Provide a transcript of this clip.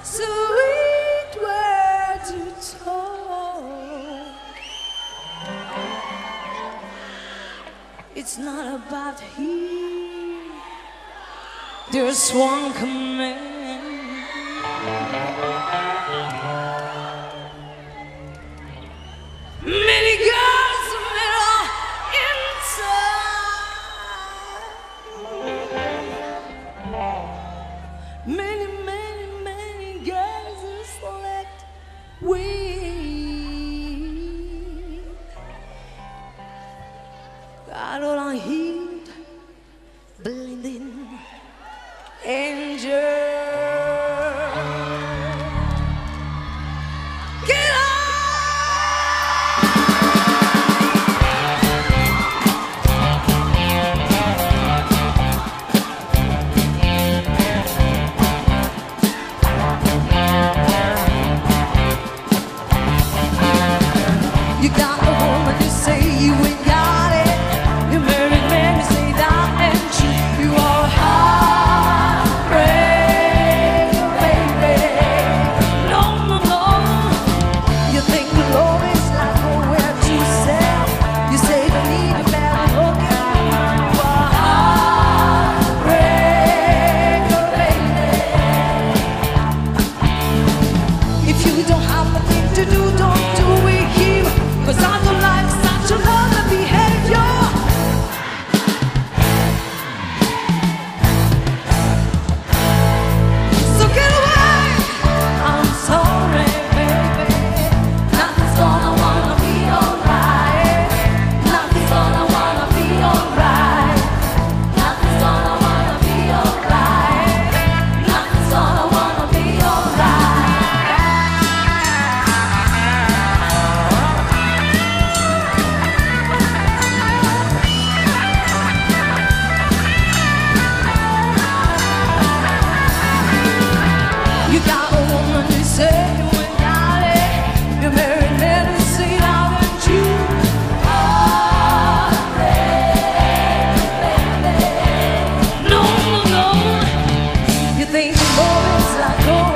sweet words you told. It's not about he, there's one command. Many girls are inside. Many, many, many girls are select weak. God, all I heed, blending angel. Get up! You got a woman, you say you ain't got it. You married man, you say that ain't true. You are a heartbreaker, baby. No, no, no. You think the Lord is like nowhere to sell. You say you need a better look at you. You are a heartbreaker, baby. If you don't have a thing to do, don't do it here. 'Cause I don't like such a lovely behavior. So get away. I'm sorry, baby. Nothing's gonna wanna be alright. Nothing's gonna wanna be alright. Nothing's gonna wanna be alright. Nothing's gonna wanna be alright. You got a woman who said you ain't got it. You married men who say now that you are baby. No, no, no. You think the Lord is like, oh,